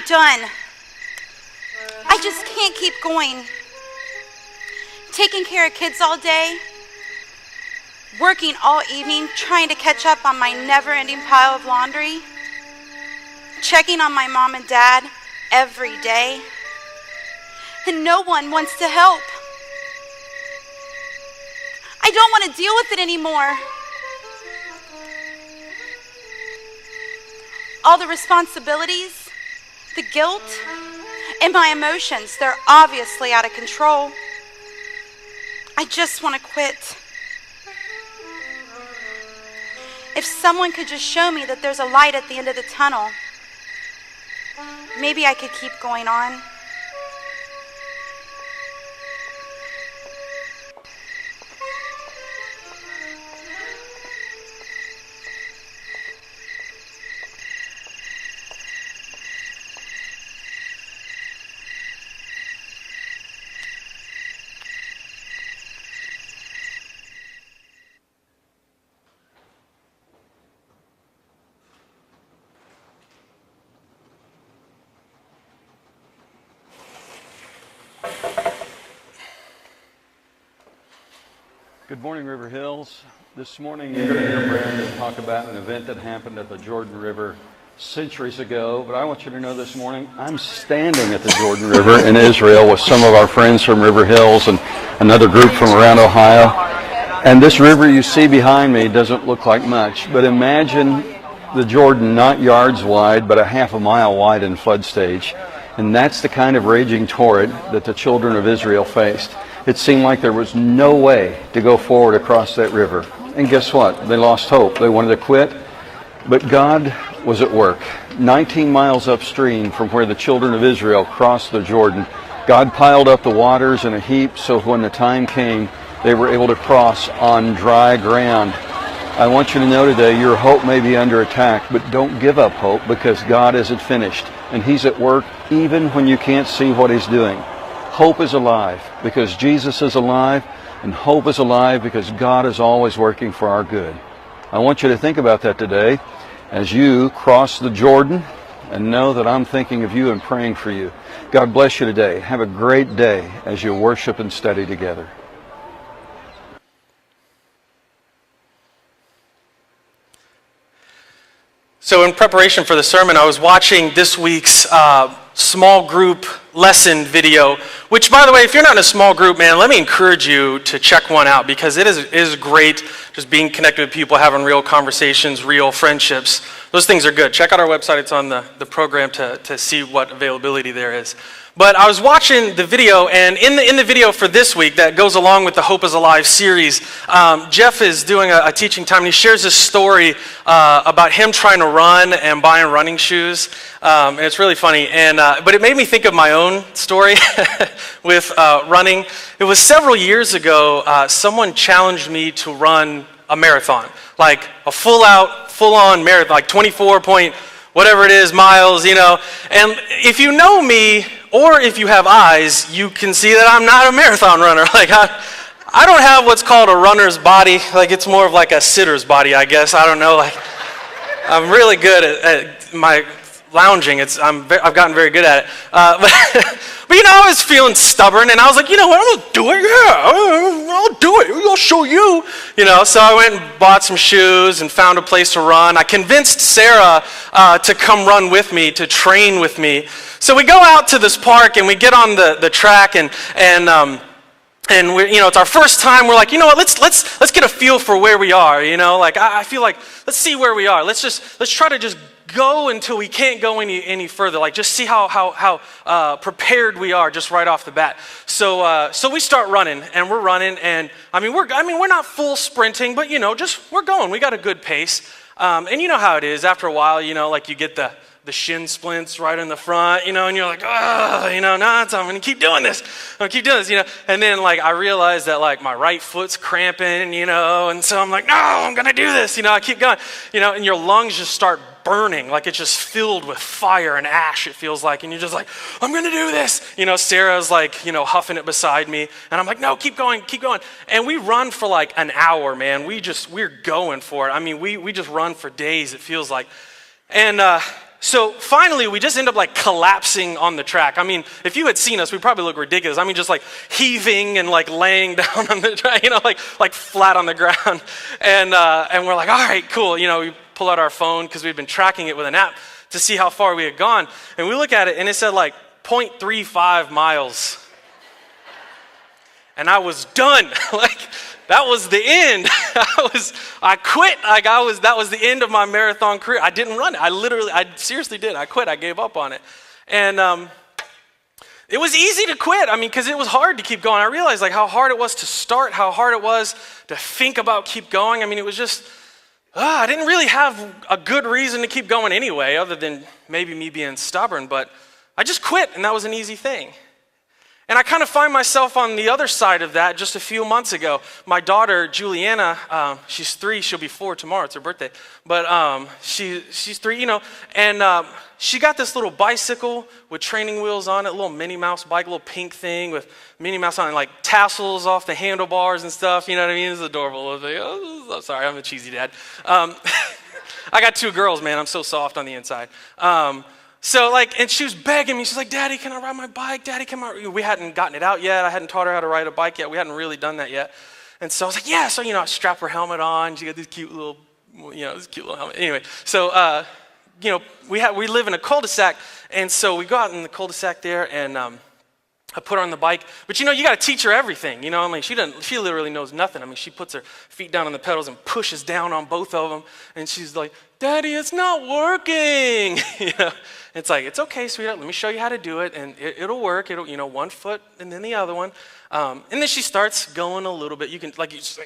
done. I just can't keep going. Taking care of kids all day, working all evening, trying to catch up on my never-ending pile of laundry, checking on my mom and dad every day, and no one wants to help. I don't want to deal with it anymore. All the responsibilities, the guilt, and my emotions, they're obviously out of control. I just want to quit. If someone could just show me that there's a light at the end of the tunnel, maybe I could keep going on. Good morning, River Hills. This morning you're going to hear Brandon talk about an event that happened at the Jordan River centuries ago, but I want you to know this morning I'm standing at the Jordan River in Israel with some of our friends from River Hills and another group from around Ohio. And this river you see behind me doesn't look like much, but imagine the Jordan not yards wide, but a half a mile wide in flood stage. And that's the kind of raging torrent that the children of Israel faced. It seemed like there was no way to go forward across that river. And guess what? They lost hope. They wanted to quit. But God was at work. 19 miles upstream from where the children of Israel crossed the Jordan, God piled up the waters in a heap so when the time came, they were able to cross on dry ground. I want you to know today your hope may be under attack, but don't give up hope because God isn't finished. And He's at work even when you can't see what He's doing. Hope is alive because Jesus is alive, and hope is alive because God is always working for our good. I want you to think about that today as you cross the Jordan and know that I'm thinking of you and praying for you. God bless you today. Have a great day as you worship and study together. So in preparation for the sermon, I was watching this week's small group lesson video, which, by the way, if you're not in a small group, man, let me encourage you to check one out because it is great just being connected with people, having real conversations, real friendships. Those things are good. Check out our website. It's on the program to see what availability there is. But I was watching the video, and in the video for this week that goes along with the Hope is Alive series, Jeff is doing a teaching time, and he shares this story about him trying to run and buying running shoes. And it's really funny, but it made me think of my own story with running. It was several years ago, someone challenged me to run a marathon, like a full-on marathon, like 24 point whatever it is, miles, you know. And if you know me, or if you have eyes, you can see that I'm not a marathon runner. Like, I don't have what's called a runner's body. Like, it's more of like a sitter's body, I guess. I don't know. Like, I'm really good at my lounging. I've gotten very good at it. But you know, I was feeling stubborn, and I was like, you know what, I'm gonna do it. Yeah, I'll do it. I'll show you. You know, so I went and bought some shoes and found a place to run. I convinced Sarah to come run with me, to train with me. So we go out to this park and we get on the track and we're, you know, it's our first time. We're like, you know what? Let's get a feel for where we are. You know, like I feel like let's see where we are. Let's try to just go until we can't go any further. Like just see how prepared we are just right off the bat. So we start running and we're running and we're not full sprinting, but you know, we're going. We got a good pace. And you know how it is. After a while, you know, like you get the shin splints right in the front, you know, and you're like, oh, you know, no, I'm going to keep doing this. I'm going to keep doing this, you know. And then, like, I realized that, like, my right foot's cramping, you know, and so I'm like, no, I'm going to do this, you know. I keep going, you know, and your lungs just start burning, like it's just filled with fire and ash, it feels like, and you're just like, I'm going to do this. You know, Sarah's, like, you know, huffing it beside me, and I'm like, no, keep going. And we run for, like, an hour, man. We're going for it. I mean, we just run for days, it feels like. And So finally, we just end up like collapsing on the track. I mean, if you had seen us, we probably look ridiculous. I mean, just like heaving and like laying down on the track, like flat on the ground. And we're like, all right, cool. We pull out our phone because we'd been tracking it with an app to see how far we had gone. And we look at it and it said like 0.35 miles. And I was done. Like, that was the end. I quit. That was the end of my marathon career. I didn't run it. I seriously did. I quit. I gave up on it. And it was easy to quit. I mean, because it was hard to keep going. I realized like how hard it was to start, how hard it was to think about keep going. I mean, it was just, I didn't really have a good reason to keep going anyway, other than maybe me being stubborn. But I just quit, and that was an easy thing. And I kind of find myself on the other side of that just a few months ago. My daughter, Juliana, she's 3, she'll be 4 tomorrow, it's her birthday. But she's 3, and she got this little bicycle with training wheels on it, a little Minnie Mouse bike, a little pink thing with Minnie Mouse on it, like tassels off the handlebars and stuff, you know what I mean? It's adorable. I'm sorry, I'm a cheesy dad. I got 2 girls, man, I'm so soft on the inside. So and she was begging me. She's like, Daddy, can I ride my bike? Daddy, come on. We hadn't gotten it out yet. I hadn't taught her how to ride a bike yet. We hadn't really done that yet. And so I was like, yeah. So, I strap her helmet on. She got this cute little helmet. Anyway, so, we live in a cul-de-sac. And so we go out in the cul-de-sac there and I put her on the bike. But, you got to teach her everything. I mean, she literally knows nothing. I mean, she puts her feet down on the pedals and pushes down on both of them. And she's like, Daddy, it's not working. It's like, it's okay, sweetheart. Let me show you how to do it, and it'll work. It'll, one foot and then the other one. And then she starts going a little bit. You can, you just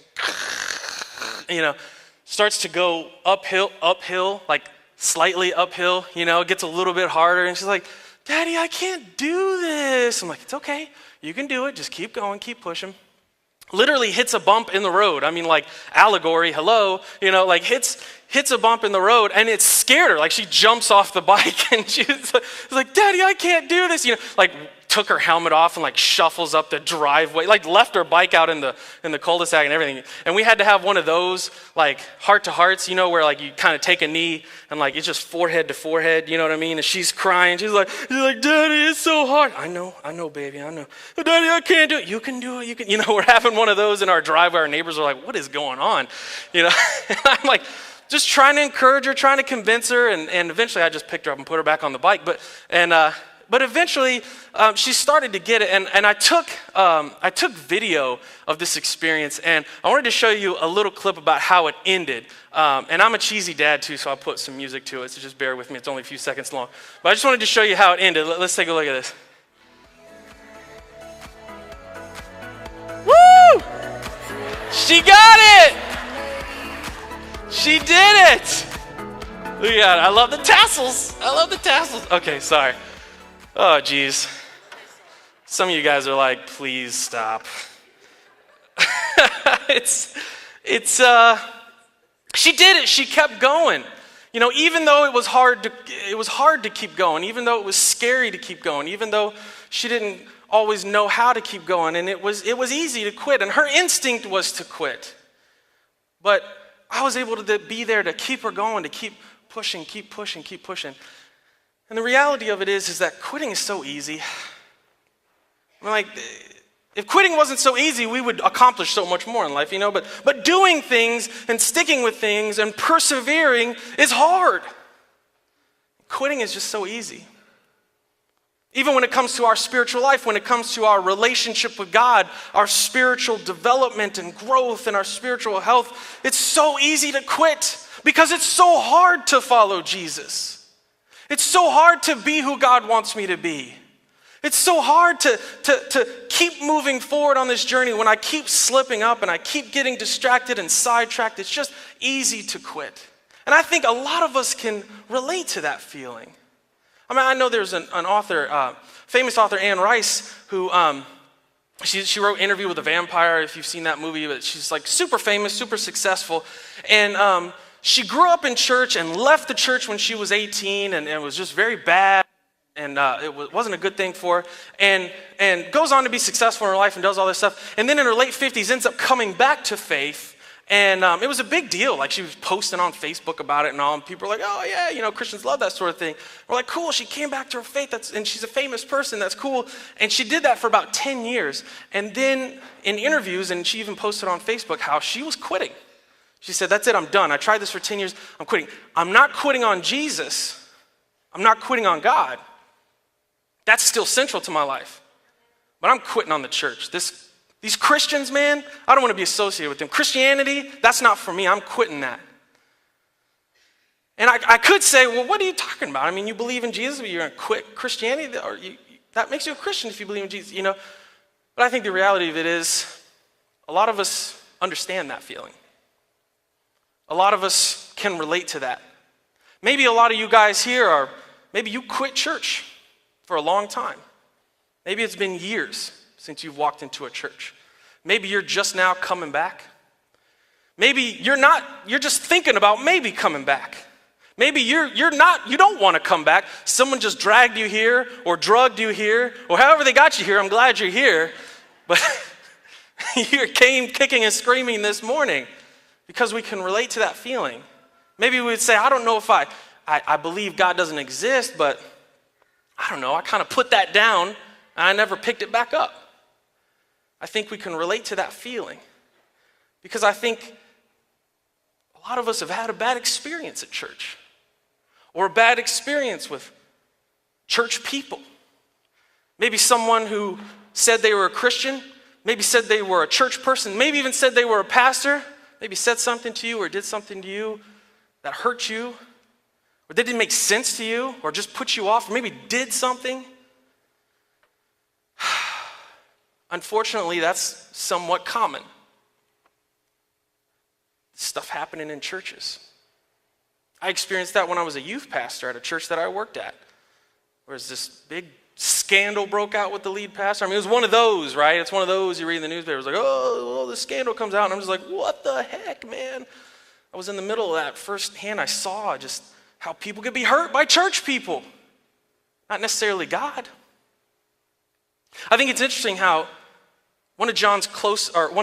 starts to go uphill, like slightly uphill. It gets a little bit harder, and she's like, Daddy, I can't do this. I'm like, it's okay. You can do it. Just keep going, keep pushing. Literally hits a bump in the road. I mean, like allegory, hello, hits a bump in the road, and it scared her. Like she jumps off the bike and she's like, Daddy, I can't do this. Took her helmet off and shuffles up the driveway, left her bike out in the cul-de-sac and everything. And we had to have one of those heart to hearts, where you kind of take a knee and it's just forehead to forehead, you know what I mean? And she's crying. She's like, Daddy, it's so hard. I know, baby, I know. Daddy, I can't do it. You can do it. We're having one of those in our driveway. Our neighbors are like, what is going on? And I'm just trying to encourage her, trying to convince her, and eventually I just picked her up and put her back on the bike. But eventually, she started to get it, and I took video of this experience, and I wanted to show you a little clip about how it ended. And I'm a cheesy dad too, so I'll put some music to it, so just bear with me. It's only a few seconds long. But I just wanted to show you how it ended. Let's take a look at this. Woo! She got it! She did it! Look at that. I love the tassels. Okay, sorry. Oh, geez. Some of you guys are like, please stop. She did it. She kept going. Even though it was hard to keep going, even though it was scary to keep going, even though she didn't always know how to keep going, and it was easy to quit, and her instinct was to quit. But I was able to be there to keep her going, to keep pushing. And the reality of it is that quitting is so easy. If quitting wasn't so easy, we would accomplish so much more in life, But doing things and sticking with things and persevering is hard. Quitting is just so easy. Even when it comes to our spiritual life, when it comes to our relationship with God, our spiritual development and growth and our spiritual health, it's so easy to quit because it's so hard to follow Jesus. It's so hard to be who God wants me to be. It's so hard to keep moving forward on this journey when I keep slipping up and I keep getting distracted and sidetracked. It's just easy to quit. And I think a lot of us can relate to that feeling. I know there's an author, famous author, Anne Rice, who she wrote Interview with a Vampire, if you've seen that movie, but she's super famous, super successful. And she grew up in church and left the church when she was 18, and it was just very bad, and it wasn't a good thing for her, and goes on to be successful in her life and does all this stuff. And then in her late 50s ends up coming back to faith And it was a big deal. Like, she was posting on Facebook about it and all, and people were like, oh yeah, you know, Christians love that sort of thing. We're like, cool, she came back to her faith, and she's a famous person, that's cool. And she did that for about 10 years. And then in interviews, and she even posted on Facebook how she was quitting. She said, that's it, I'm done. I tried this for 10 years, I'm quitting. I'm not quitting on Jesus. I'm not quitting on God. That's still central to my life. But I'm quitting on the church. These Christians, man, I don't want to be associated with them. Christianity, that's not for me. I'm quitting that. And I could say, well, what are you talking about? I mean, you believe in Jesus, but you're going to quit Christianity? Or that makes you a Christian if you believe in Jesus, you know? But I think the reality of it is a lot of us understand that feeling. A lot of us can relate to that. Maybe a lot of you guys here maybe you quit church for a long time. Maybe it's been years since you've walked into a church. Maybe you're just now coming back. Maybe you're just thinking about maybe coming back. Maybe you don't want to come back. Someone just dragged you here or drugged you here or however they got you here. I'm glad you're here. But you came kicking and screaming this morning because we can relate to that feeling. Maybe we would say, I don't know if I believe God doesn't exist, but I don't know, I kind of put that down and I never picked it back up. I think we can relate to that feeling because I think a lot of us have had a bad experience at church or a bad experience with church people. Maybe someone who said they were a Christian, maybe said they were a church person, maybe even said they were a pastor, maybe said something to you or did something to you that hurt you or that didn't make sense to you or just put you off or maybe did something. Unfortunately, that's somewhat common. Stuff happening in churches. I experienced that when I was a youth pastor at a church that I worked at. Where this big scandal broke out with the lead pastor. I mean, it was one of those, right? It's one of those you read in the newspaper. It's like, oh, this scandal comes out. And I'm just like, what the heck, man? I was in the middle of that. Firsthand, I saw just how people could be hurt by church people. Not necessarily God. I think it's interesting how one of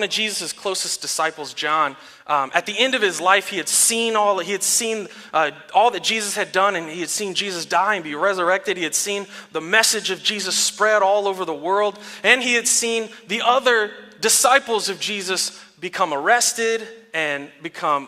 Jesus' closest disciples, John, at the end of his life, he had seen all that Jesus had done, and he had seen Jesus die and be resurrected. He had seen the message of Jesus spread all over the world, and he had seen the other disciples of Jesus become arrested and become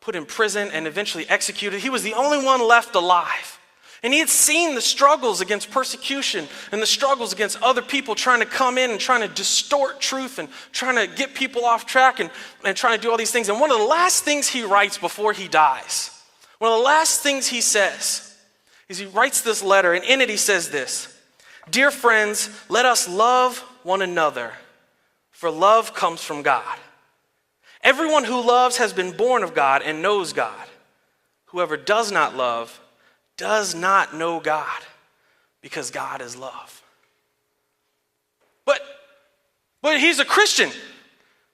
put in prison and eventually executed. He was the only one left alive. And he had seen the struggles against persecution and the struggles against other people trying to come in and trying to distort truth and trying to get people off track and trying to do all these things. And one of the last things he writes before he dies, one of the last things he says is he writes this letter, and in it he says this: "Dear friends, let us love one another, for love comes from God. Everyone who loves has been born of God and knows God. Whoever does not love does not know God, because God is love." But he's a Christian.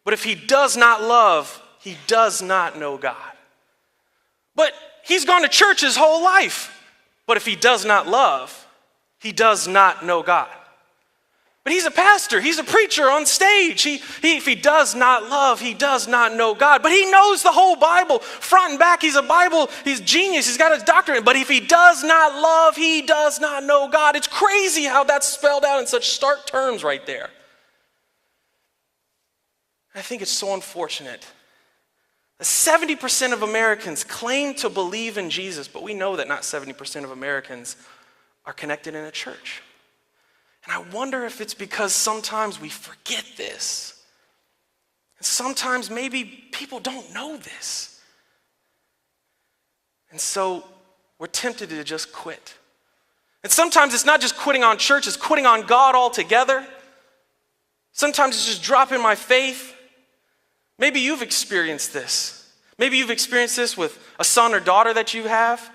But if he does not love, he does not know God. But he's gone to church his whole life. But if he does not love, he does not know God. But he's a pastor, he's a preacher on stage. If he does not love, he does not know God. But he knows the whole Bible, front and back. He's genius, he's got his doctorate. But if he does not love, he does not know God. It's crazy how that's spelled out in such stark terms right there. I think it's so unfortunate that 70% of Americans claim to believe in Jesus, but we know that not 70% of Americans are connected in a church. And I wonder if it's because sometimes we forget this. And sometimes maybe people don't know this. And so we're tempted to just quit. And sometimes it's not just quitting on church, it's quitting on God altogether. Sometimes it's just dropping my faith. Maybe you've experienced this. Maybe you've experienced this with a son or daughter that you have.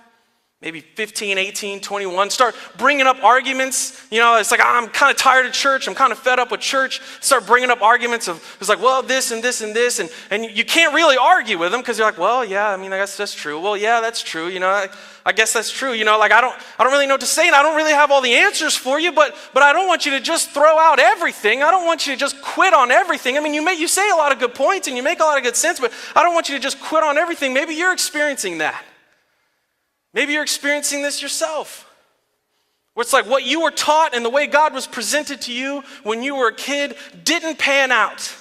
Maybe 15, 18, 21, start bringing up arguments. You know, it's like, I'm kind of tired of church. I'm kind of fed up with church. Start bringing up arguments of, it's like, well, this and this and this. And you can't really argue with them because you're like, well, yeah, I mean, I guess that's true. Well, yeah, that's true. You know, I guess that's true. Like I don't really know what to say, and I don't really have all the answers for you, but I don't want you to just throw out everything. I don't want you to just quit on everything. I mean, you say a lot of good points and you make a lot of good sense, but I don't want you to just quit on everything. Maybe you're experiencing that. Maybe you're experiencing this yourself. Where it's like what you were taught and the way God was presented to you when you were a kid didn't pan out.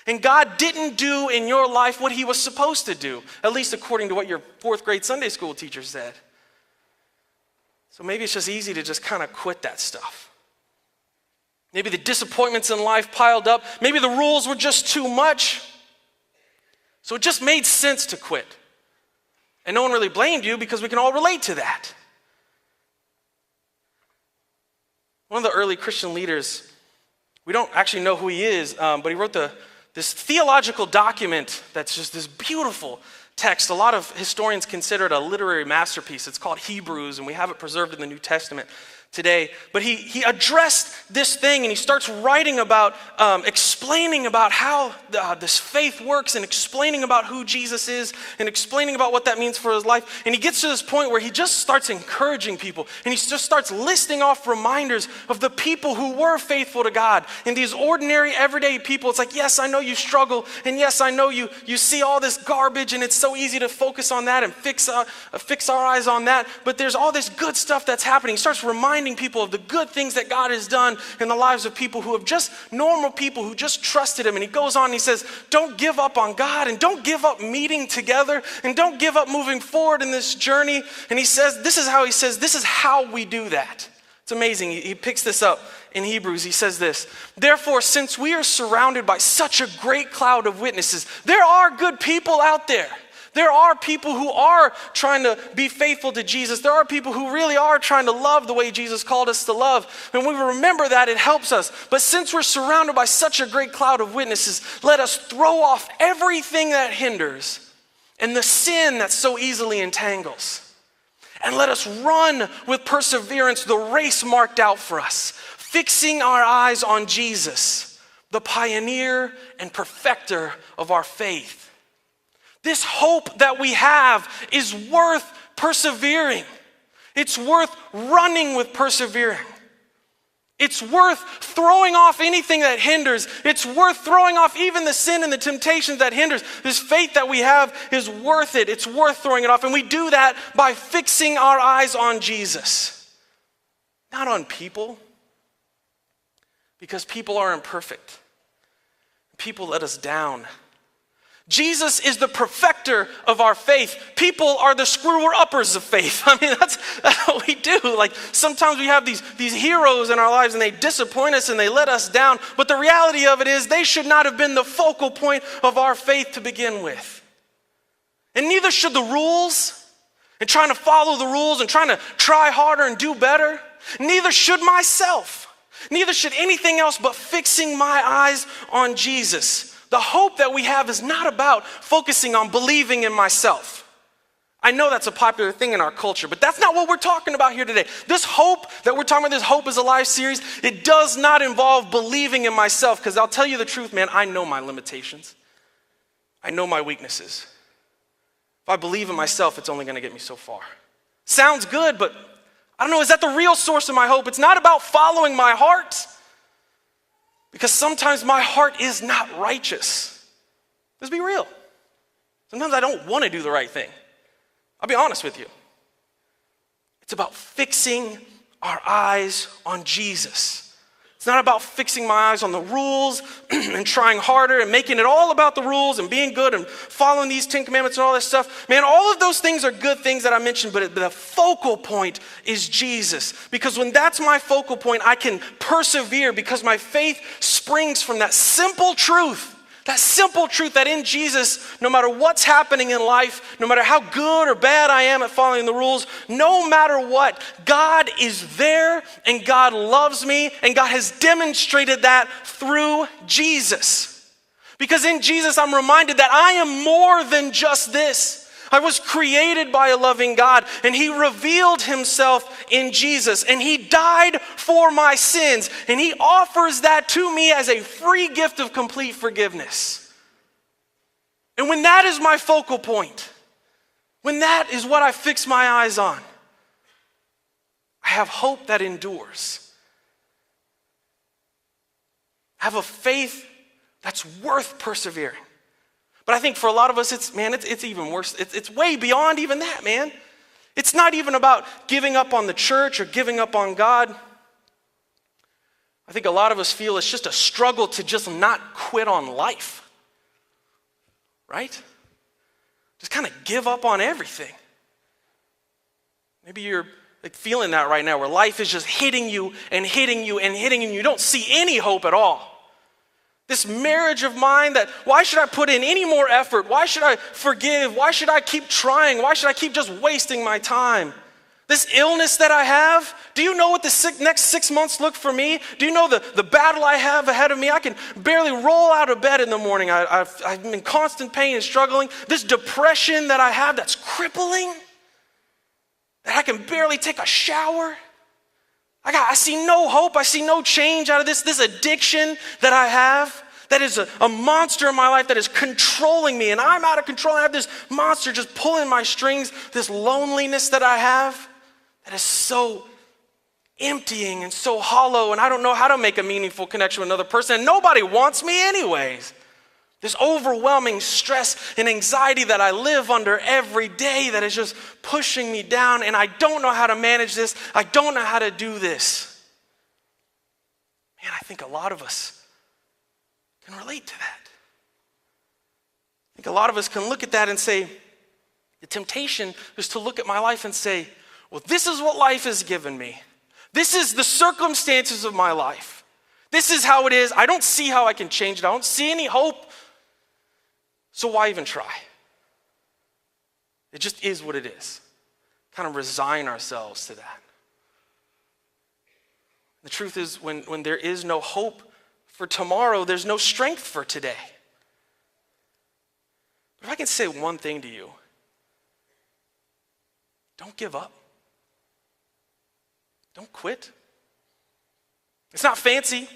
And God didn't do in your life what he was supposed to do, at least according to what your 4th grade Sunday school teacher said. So maybe it's just easy to just kind of quit that stuff. Maybe the disappointments in life piled up. Maybe the rules were just too much. So it just made sense to quit. And no one really blamed you because we can all relate to that. One of the early Christian leaders, we don't actually know who he is, but he wrote this theological document that's just this beautiful text. A lot of historians consider it a literary masterpiece. It's called Hebrews, and we have it preserved in the New Testament today. But he addressed this thing, and he starts writing about, explaining about how this faith works, and explaining about who Jesus is, and explaining about what that means for his life. And he gets to this point where he just starts encouraging people, and he just starts listing off reminders of the people who were faithful to God. And these ordinary, everyday people, it's like, yes, I know you struggle, and yes, I know you see all this garbage, and it's so easy to focus on that and fix our eyes on that, but there's all this good stuff that's happening. He starts reminding people of the good things that God has done in the lives of people who have just normal people who just trusted him. And he goes on and he says, don't give up on God, and don't give up meeting together, and don't give up moving forward in this journey. And he says, this is how we do that. It's amazing. He picks this up in Hebrews. He says this: therefore, since we are surrounded by such a great cloud of witnesses, there are good people out there. There are people who are trying to be faithful to Jesus. There are people who really are trying to love the way Jesus called us to love. And when we remember that, it helps us. But since we're surrounded by such a great cloud of witnesses, let us throw off everything that hinders and the sin that so easily entangles. And let us run with perseverance the race marked out for us, fixing our eyes on Jesus, the pioneer and perfecter of our faith. This hope that we have is worth persevering. It's worth running with persevering. It's worth throwing off anything that hinders. It's worth throwing off even the sin and the temptations that hinders. This faith that we have is worth it. It's worth throwing it off. And we do that by fixing our eyes on Jesus, not on people, because people are imperfect. People let us down. Jesus is the perfecter of our faith. People are the screwer-uppers of faith. I mean, that's what we do. Like, sometimes we have these heroes in our lives, and they disappoint us and they let us down. But the reality of it is they should not have been the focal point of our faith to begin with. And neither should the rules, and trying to follow the rules and trying to try harder and do better. Neither should myself. Neither should anything else but fixing my eyes on Jesus. The hope that we have is not about focusing on believing in myself. I know that's a popular thing in our culture, but that's not what we're talking about here today. This hope that we're talking about, this Hope is Alive series, it does not involve believing in myself, because I'll tell you the truth, man, I know my limitations. I know my weaknesses. If I believe in myself, it's only going to get me so far. Sounds good, but I don't know, is that the real source of my hope? It's not about following my heart. Because sometimes my heart is not righteous. Let's be real. Sometimes I don't want to do the right thing. I'll be honest with you. It's about fixing our eyes on Jesus. It's not about fixing my eyes on the rules and trying harder and making it all about the rules and being good and following these 10 commandments and all this stuff. Man, all of those things are good things that I mentioned, but the focal point is Jesus. Because when that's my focal point, I can persevere because my faith springs from that simple truth. That simple truth that in Jesus, no matter what's happening in life, no matter how good or bad I am at following the rules, no matter what, God is there and God loves me, and God has demonstrated that through Jesus. Because in Jesus, I'm reminded that I am more than just this. I was created by a loving God, and he revealed himself in Jesus, and he died for my sins, and he offers that to me as a free gift of complete forgiveness. And when that is my focal point, when that is what I fix my eyes on, I have hope that endures. I have a faith that's worth persevering. But I think for a lot of us, it's even worse. It's way beyond even that, man. It's not even about giving up on the church or giving up on God. I think a lot of us feel it's just a struggle to just not quit on life. Right? Just kind of give up on everything. Maybe you're like feeling that right now, where life is just hitting you and hitting you and hitting you, and you don't see any hope at all. This marriage of mine that, why should I put in any more effort? Why should I forgive? Why should I keep trying? Why should I keep just wasting my time? This illness that I have, do you know what the next 6 months look for me? Do you know the battle I have ahead of me? I can barely roll out of bed in the morning. I'm in constant pain and struggling. This depression that I have that's crippling, that I can barely take a shower. I see no hope. I see no change out of this addiction that I have, that is a monster in my life that is controlling me, and I'm out of control. I have this monster just pulling my strings, this loneliness that I have that is so emptying and so hollow, and I don't know how to make a meaningful connection with another person, and nobody wants me anyways. This overwhelming stress and anxiety that I live under every day that is just pushing me down, and I don't know how to manage this. I don't know how to do this. Man, I think a lot of us can relate to that. I think a lot of us can look at that and say, the temptation is to look at my life and say, well, this is what life has given me. This is the circumstances of my life. This is how it is. I don't see how I can change it. I don't see any hope. So why even try? It just is what it is. Kind of resign ourselves to that. The truth is, when there is no hope for tomorrow, there's no strength for today. But if I can say one thing to you, don't give up. Don't quit. It's not fancy.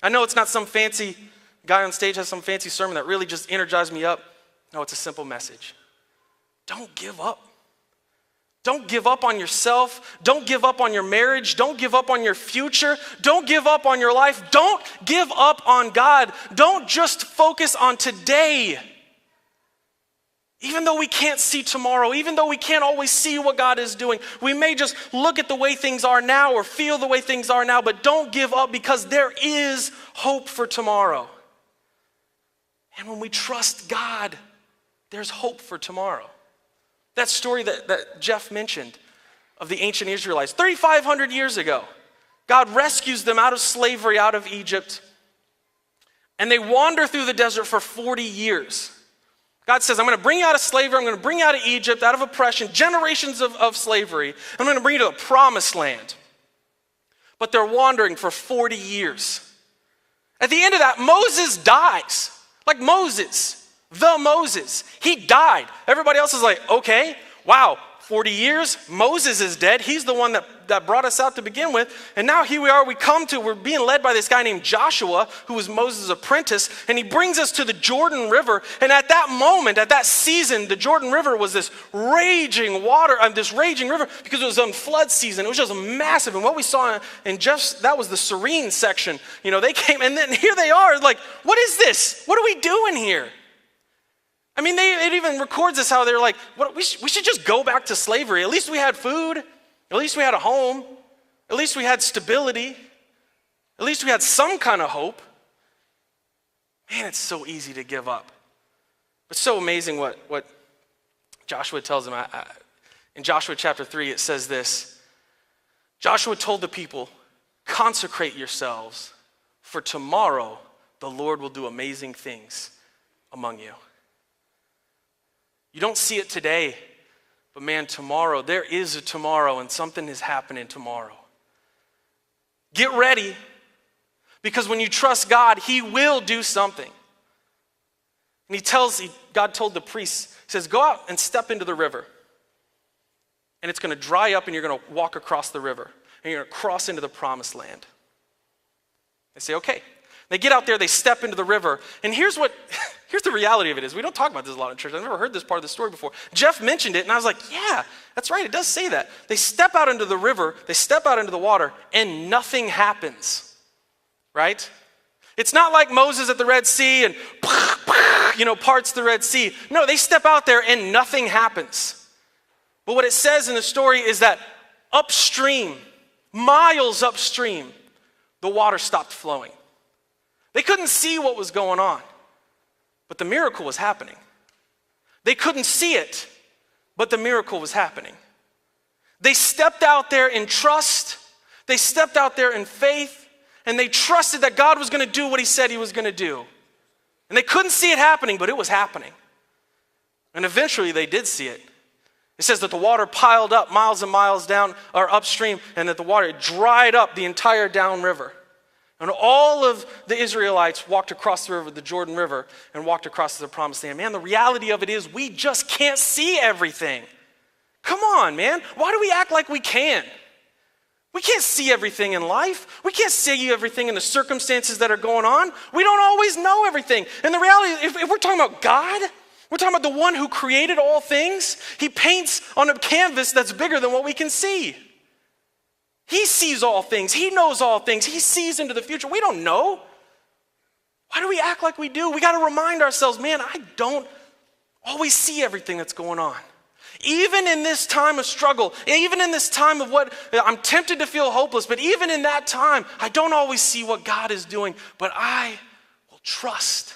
I know it's not some fancy guy on stage has some fancy sermon that really just energized me up. No, it's a simple message. Don't give up. Don't give up on yourself. Don't give up on your marriage. Don't give up on your future. Don't give up on your life. Don't give up on God. Don't just focus on today. Even though we can't see tomorrow, even though we can't always see what God is doing, we may just look at the way things are now or feel the way things are now, but don't give up, because there is hope for tomorrow. And when we trust God, there's hope for tomorrow. That story that Jeff mentioned of the ancient Israelites, 3,500 years ago, God rescues them out of slavery, out of Egypt, and they wander through the desert for 40 years. God says, I'm going to bring you out of slavery, I'm going to bring you out of Egypt, out of oppression, generations of slavery. I'm going to bring you to the promised land. But they're wandering for 40 years. At the end of that, Moses dies. Like Moses, the Moses. He died. Everybody else is like, okay, wow, 40 years, Moses is dead. He's the one that brought us out to begin with. And now here we are, we're being led by this guy named Joshua, who was Moses' apprentice, and he brings us to the Jordan River. And at that moment, at that season, the Jordan River was this raging river, because it was on flood season. It was just massive. And what we saw in Jeff's, that was the serene section. You know, they came, and then here they are, like, what is this? What are we doing here? I mean, it even records this, how they're like, we should just go back to slavery. At least we had food. At least we had a home. At least we had stability. At least we had some kind of hope. Man, it's so easy to give up. It's so amazing what Joshua tells them. In Joshua chapter 3, it says this. Joshua told the people, consecrate yourselves, for tomorrow the Lord will do amazing things among you. You don't see it today, but man, tomorrow, there is a tomorrow, and something is happening tomorrow. Get ready, because when you trust God, He will do something. And God told the priests, He says, go out and step into the river, and it's going to dry up, and you're going to walk across the river, and you're going to cross into the promised land. They say, okay. They get out there, they step into the river, and here's what here's the reality of it is, we don't talk about this a lot in church. I've never heard this part of the story before. Jeff mentioned it, and I was like, yeah, that's right, it does say that. They step out into the river, they step out into the water, and nothing happens, right? It's not like Moses at the Red Sea and, parts the Red Sea. No, they step out there and nothing happens. But what it says in the story is that upstream, miles upstream, the water stopped flowing. They couldn't see what was going on, but the miracle was happening. They couldn't see it, but the miracle was happening. They stepped out there in trust, they stepped out there in faith, and they trusted that God was going to do what he said he was going to do. And they couldn't see it happening, but it was happening. And eventually they did see it. It says that the water piled up miles and miles down or upstream, and that the water dried up the entire downriver. And all of the Israelites walked across the river, the Jordan River, and walked across to the promised land. Man, the reality of it is we just can't see everything. Come on, man. Why do we act like we can? We can't see everything in life. We can't see everything in the circumstances that are going on. We don't always know everything. And the reality, if we're talking about God, we're talking about the one who created all things. He paints on a canvas that's bigger than what we can see. He sees all things. He knows all things. He sees into the future. We don't know. Why do we act like we do? We got to remind ourselves, man, I don't always see everything that's going on. Even in this time of struggle, even in this time of what, I'm tempted to feel hopeless, but even in that time, I don't always see what God is doing, but I will trust.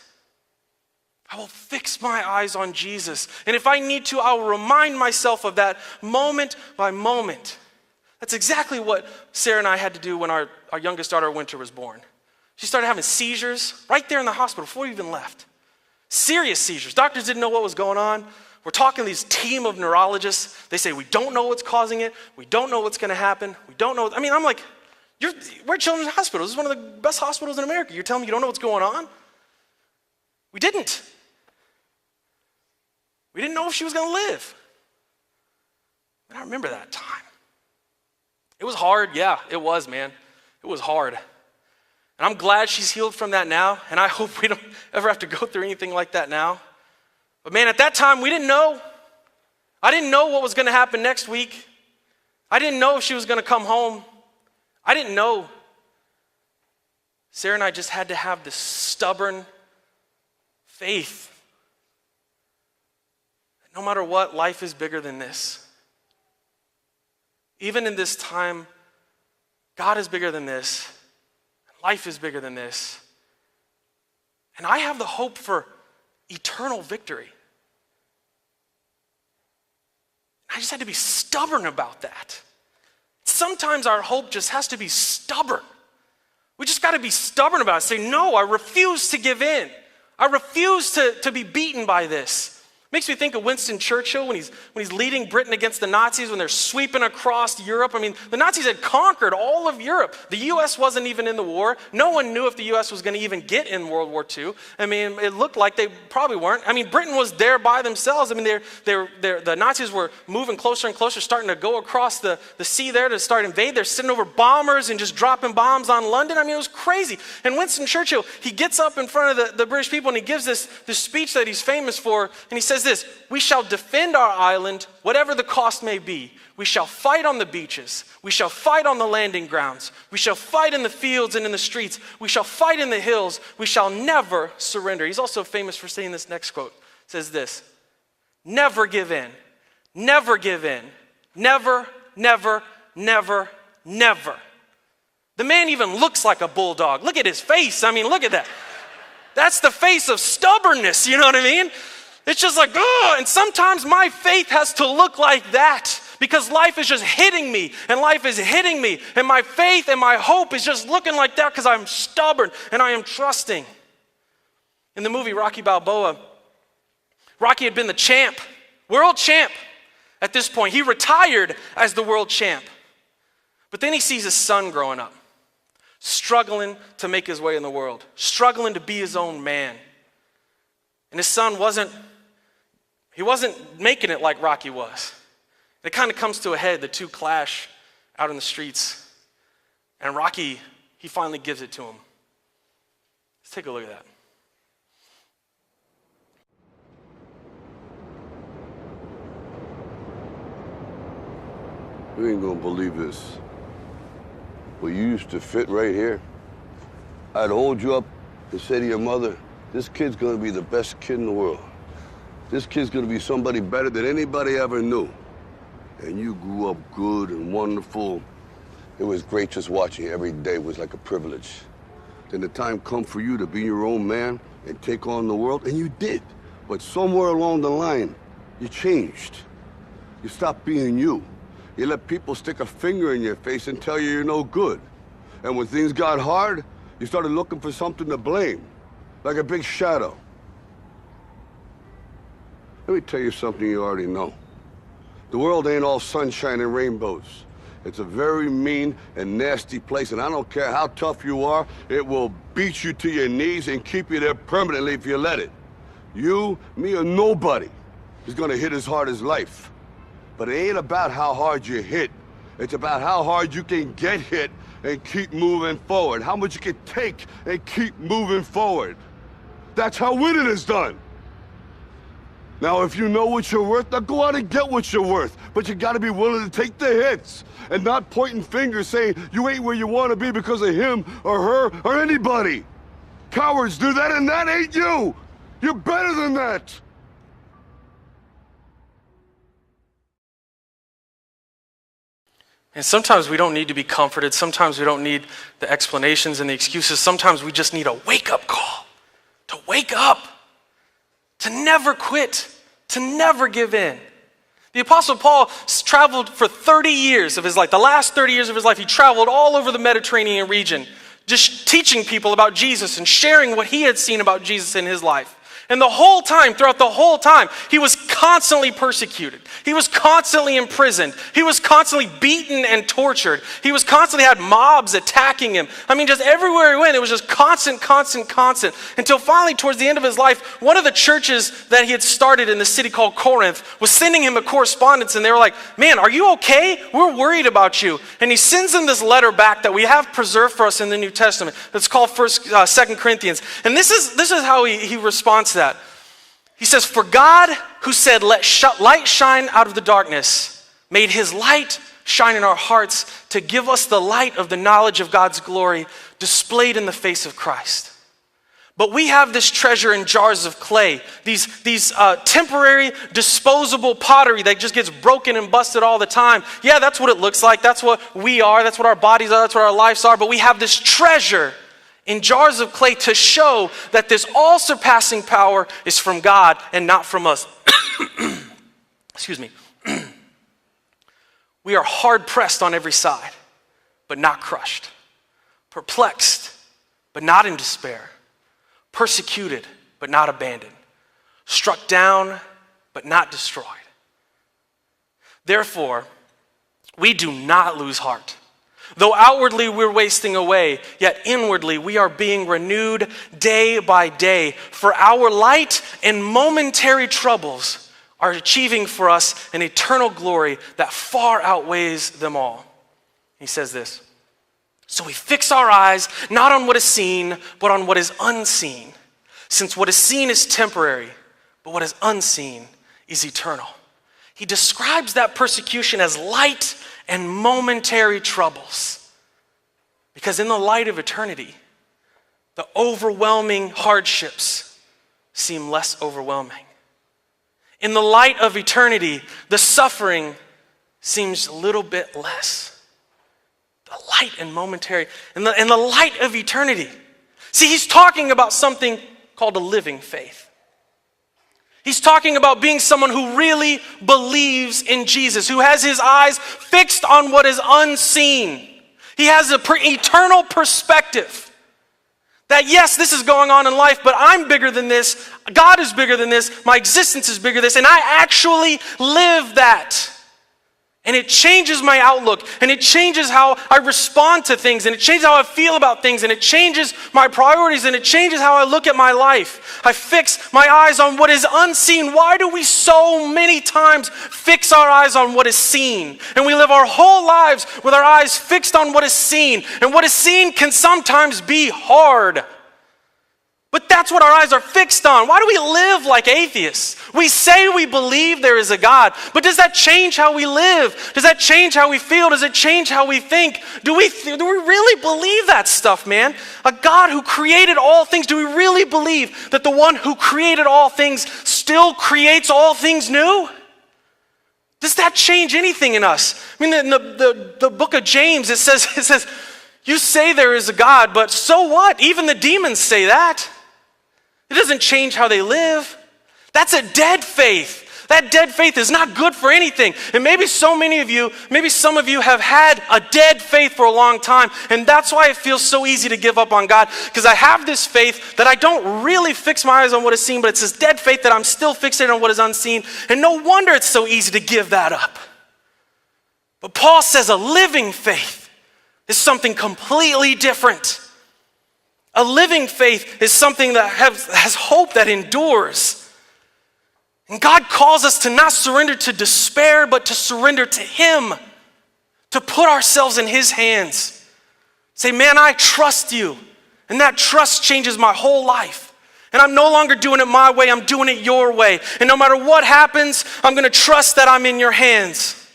I will fix my eyes on Jesus. And if I need to, I will remind myself of that moment by moment. That's exactly what Sarah and I had to do when our youngest daughter, Winter, was born. She started having seizures right there in the hospital before we even left. Serious seizures. Doctors didn't know what was going on. We're talking to these team of neurologists. They say, we don't know what's causing it. We don't know what's going to happen. We don't know. I mean, I'm like, we're at Children's Hospital. This is one of the best hospitals in America. You're telling me you don't know what's going on? We didn't. We didn't know if she was going to live. And I remember that time. It was hard. Yeah, it was, man. It was hard. And I'm glad she's healed from that now. And I hope we don't ever have to go through anything like that now. But man, at that time, we didn't know. I didn't know what was going to happen next week. I didn't know if she was going to come home. I didn't know. Sarah and I just had to have this stubborn faith. No matter what, life is bigger than this. Even in this time, God is bigger than this. Life is bigger than this. And I have the hope for eternal victory. I just had to be stubborn about that. Sometimes our hope just has to be stubborn. We just got to be stubborn about it. Say, no, I refuse to give in. I refuse to be beaten by this. Makes me think of Winston Churchill when he's leading Britain against the Nazis, when they're sweeping across Europe. I mean, the Nazis had conquered all of Europe. The U.S. wasn't even in the war. No one knew if the U.S. was going to even get in World War II. I mean, it looked like they probably weren't. I mean, Britain was there by themselves. I mean, the Nazis were moving closer and closer, starting to go across the sea there to start invade. They're sending over bombers and just dropping bombs on London. I mean, it was crazy. And Winston Churchill, he gets up in front of the British people and he gives this speech that he's famous for, and he says this: we shall defend our island, whatever the cost may be. We shall fight on the beaches. We shall fight on the landing grounds. We shall fight in the fields and in the streets. We shall fight in the hills. We shall never surrender. He's also famous for saying this next quote. It says this: never give in. Never give in. Never, never, never, never. The man even looks like a bulldog. Look at his face. I mean, look at that. That's the face of stubbornness, you know what I mean? It's just like, oh, and sometimes my faith has to look like that because life is just hitting me and life is hitting me and my faith and my hope is just looking like that because I'm stubborn and I am trusting. In the movie Rocky Balboa, Rocky had been the champ, world champ at this point. He retired as the world champ. But then he sees his son growing up, struggling to make his way in the world, struggling to be his own man. And his son wasn't making it like Rocky was. It kind of comes to a head. The two clash out in the streets. And Rocky, he finally gives it to him. Let's take a look at that. You ain't gonna believe this. But you used to fit right here. I'd hold you up and say to your mother, this kid's gonna be the best kid in the world. This kid's gonna be somebody better than anybody ever knew. And you grew up good and wonderful. It was great just watching you every day. It was like a privilege. Then the time come for you to be your own man and take on the world, and you did. But somewhere along the line, you changed. You stopped being you. You let people stick a finger in your face and tell you you're no good. And when things got hard, you started looking for something to blame, like a big shadow. Let me tell you something you already know. The world ain't all sunshine and rainbows. It's a very mean and nasty place, and I don't care how tough you are, it will beat you to your knees and keep you there permanently if you let it. You, me, or nobody is gonna hit as hard as life. But it ain't about how hard you hit. It's about how hard you can get hit and keep moving forward. How much you can take and keep moving forward. That's how winning is done. Now, if you know what you're worth, now go out and get what you're worth. But you gotta be willing to take the hits and not pointing fingers saying you ain't where you wanna be because of him or her or anybody. Cowards do that, and that ain't you. You're better than that. And sometimes we don't need to be comforted. Sometimes we don't need the explanations and the excuses. Sometimes we just need a wake-up call. To wake up. To never quit. To never give in. The Apostle Paul traveled for 30 years of his life. The last 30 years of his life, he traveled all over the Mediterranean region, just teaching people about Jesus and sharing what he had seen about Jesus in his life. And the whole time, throughout the whole time, he was constantly persecuted. He was constantly imprisoned. He was constantly beaten and tortured. He was constantly had mobs attacking him. I mean, just everywhere he went, it was just constant. Until finally, towards the end of his life, one of the churches that he had started in the city called Corinth was sending him a correspondence, and they were like, man, are you okay? We're worried about you. And he sends them this letter back that we have preserved for us in the New Testament. That's called 2 Corinthians. And this is how he responds to that. He says, for God, who said, let light shine out of the darkness, made his light shine in our hearts to give us the light of the knowledge of God's glory displayed in the face of Christ. But we have this treasure in jars of clay, these temporary disposable pottery that just gets broken and busted all the time. Yeah, that's what it looks like. That's what we are. That's what our bodies are. That's what our lives are. But we have this treasure in jars of clay to show that this all-surpassing power is from God and not from us. Excuse me. We are hard-pressed on every side, but not crushed. Perplexed, but not in despair. Persecuted, but not abandoned. Struck down, but not destroyed. Therefore, we do not lose heart. Though outwardly we're wasting away, yet inwardly we are being renewed day by day. For our light and momentary troubles are achieving for us an eternal glory that far outweighs them all. He says this, so we fix our eyes not on what is seen, but on what is unseen. Since what is seen is temporary, but what is unseen is eternal. He describes that persecution as light and momentary troubles. Because in the light of eternity, the overwhelming hardships seem less overwhelming. In the light of eternity, the suffering seems a little bit less. The light and momentary, in the light of eternity. See, he's talking about something called a living faith. He's talking about being someone who really believes in Jesus, who has his eyes fixed on what is unseen. He has an eternal perspective that yes, this is going on in life, but I'm bigger than this. God is bigger than this. My existence is bigger than this, and I actually live that. And it changes my outlook, and it changes how I respond to things, and it changes how I feel about things, and it changes my priorities, and it changes how I look at my life. I fix my eyes on what is unseen. Why do we so many times fix our eyes on what is seen? And we live our whole lives with our eyes fixed on what is seen. And what is seen can sometimes be hard. But that's what our eyes are fixed on. Why do we live like atheists? We say we believe there is a God, but does that change how we live? Does that change how we feel? Does it change how we think? Do we really believe that stuff, man? A God who created all things, do we really believe that the one who created all things still creates all things new? Does that change anything in us? I mean, in the book of James, it says, you say there is a God, but so what? Even the demons say that. It doesn't change how they live. That's a dead faith. That dead faith is not good for anything. And maybe some of you have had a dead faith for a long time, and that's why it feels so easy to give up on God, because I have this faith that I don't really fix my eyes on what is seen, but it's this dead faith that I'm still fixated on what is unseen, and no wonder it's so easy to give that up. But Paul says a living faith is something completely different. A living faith is something that has hope that endures. And God calls us to not surrender to despair, but to surrender to Him, to put ourselves in His hands. Say, man, I trust you. And that trust changes my whole life. And I'm no longer doing it my way, I'm doing it your way. And no matter what happens, I'm going to trust that I'm in your hands.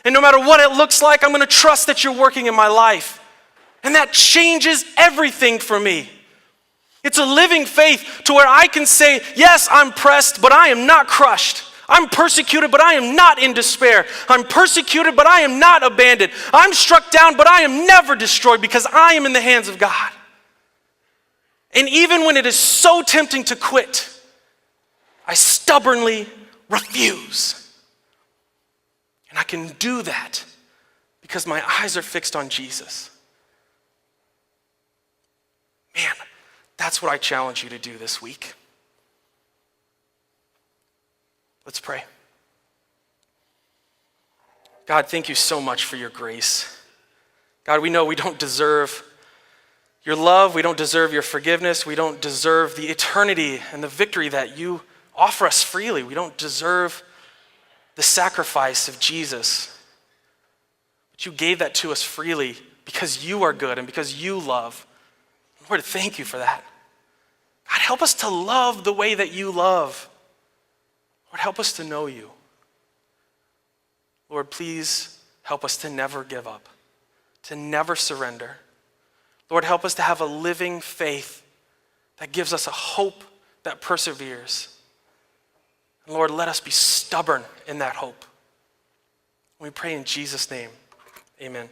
And no matter what it looks like, I'm going to trust that you're working in my life. And that changes everything for me. It's a living faith to where I can say, yes, I'm pressed, but I am not crushed. I'm persecuted, but I am not in despair. I'm persecuted, but I am not abandoned. I'm struck down, but I am never destroyed because I am in the hands of God. And even when it is so tempting to quit, I stubbornly refuse. And I can do that because my eyes are fixed on Jesus. Man, that's what I challenge you to do this week. Let's pray. God, thank you so much for your grace. God, we know we don't deserve your love. We don't deserve your forgiveness. We don't deserve the eternity and the victory that you offer us freely. We don't deserve the sacrifice of Jesus. But you gave that to us freely because you are good and because you love. Lord, thank you for that. God, help us to love the way that you love. Lord, help us to know you. Lord, please help us to never give up, to never surrender. Lord, help us to have a living faith that gives us a hope that perseveres. And Lord, let us be stubborn in that hope. We pray in Jesus' name, amen.